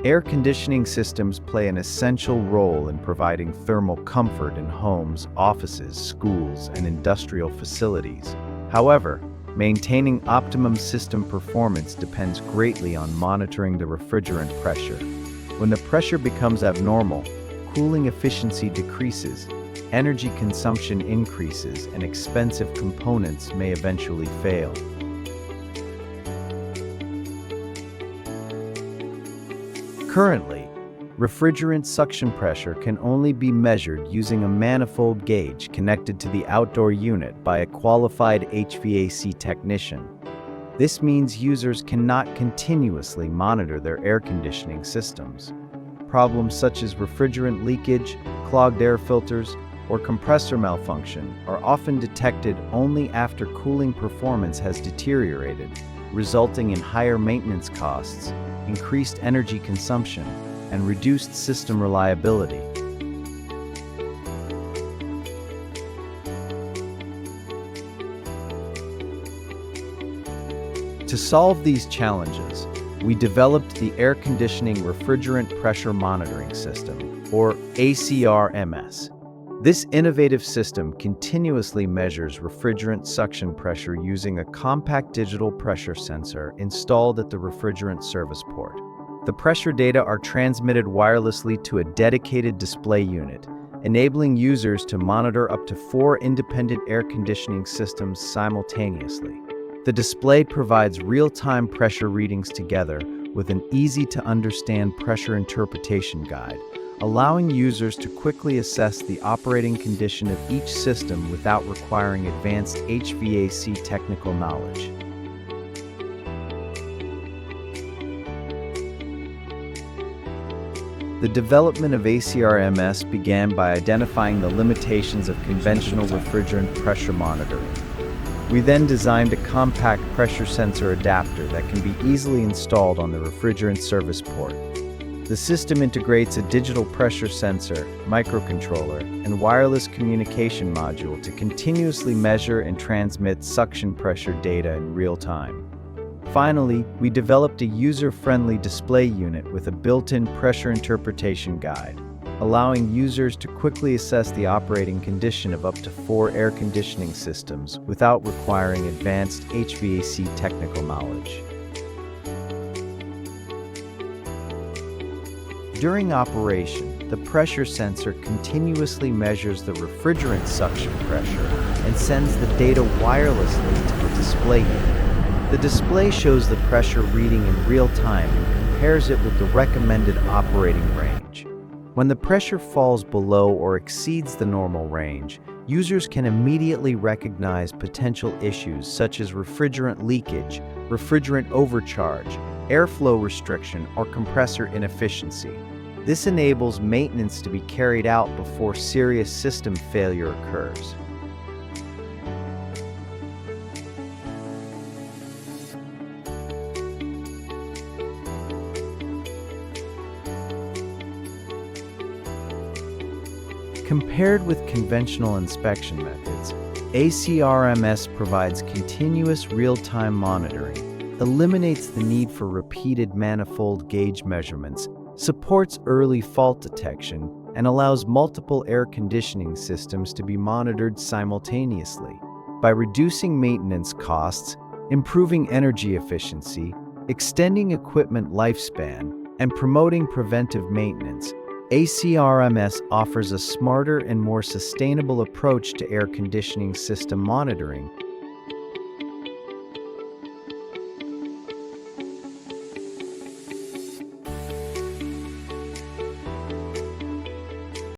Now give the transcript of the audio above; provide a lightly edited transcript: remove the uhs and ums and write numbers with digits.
Air conditioning systems play an essential role in providing thermal comfort in homes, offices, schools, and industrial facilities. However, maintaining optimum system performance depends greatly on monitoring the refrigerant pressure. When the pressure becomes abnormal, cooling efficiency decreases, energy consumption increases, and expensive components may eventually fail. Currently, refrigerant suction pressure can only be measured using a manifold gauge connected to the outdoor unit by a qualified HVAC technician. This means users cannot continuously monitor their air conditioning systems. Problems such as refrigerant leakage, clogged air filters, or compressor malfunction are often detected only after cooling performance has deteriorated, resulting in higher maintenance costs, increased energy consumption, and reduced system reliability. To solve these challenges, we developed the Air Conditioning Refrigerant Pressure Monitoring System, or ACRMS. This innovative system continuously measures refrigerant suction pressure using a compact digital pressure sensor installed at the refrigerant service port. The pressure data are transmitted wirelessly to a dedicated display unit, enabling users to monitor up to 4 independent air conditioning systems simultaneously. The display provides real-time pressure readings together with an easy-to-understand pressure interpretation guide, allowing users to quickly assess the operating condition of each system without requiring advanced HVAC technical knowledge. The development of ACRMS began by identifying the limitations of conventional refrigerant pressure monitoring. We then designed a compact pressure sensor adapter that can be easily installed on the refrigerant service port. The system integrates a digital pressure sensor, microcontroller, and wireless communication module to continuously measure and transmit suction pressure data in real time. Finally, we developed a user-friendly display unit with a built-in pressure interpretation guide, allowing users to quickly assess the operating condition of up to 4 air conditioning systems without requiring advanced HVAC technical knowledge. During operation, the pressure sensor continuously measures the refrigerant suction pressure and sends the data wirelessly to the display unit. The display shows the pressure reading in real time and compares it with the recommended operating range. When the pressure falls below or exceeds the normal range, users can immediately recognize potential issues such as refrigerant leakage, refrigerant overcharge, airflow restriction, or compressor inefficiency. This enables maintenance to be carried out before serious system failure occurs. Compared with conventional inspection methods, ACRMS provides continuous real-time monitoring, eliminates the need for repeated manifold gauge measurements, supports early fault detection, and allows multiple air conditioning systems to be monitored simultaneously. By reducing maintenance costs, improving energy efficiency, extending equipment lifespan, and promoting preventive maintenance, ACRMS offers a smarter and more sustainable approach to air conditioning system monitoring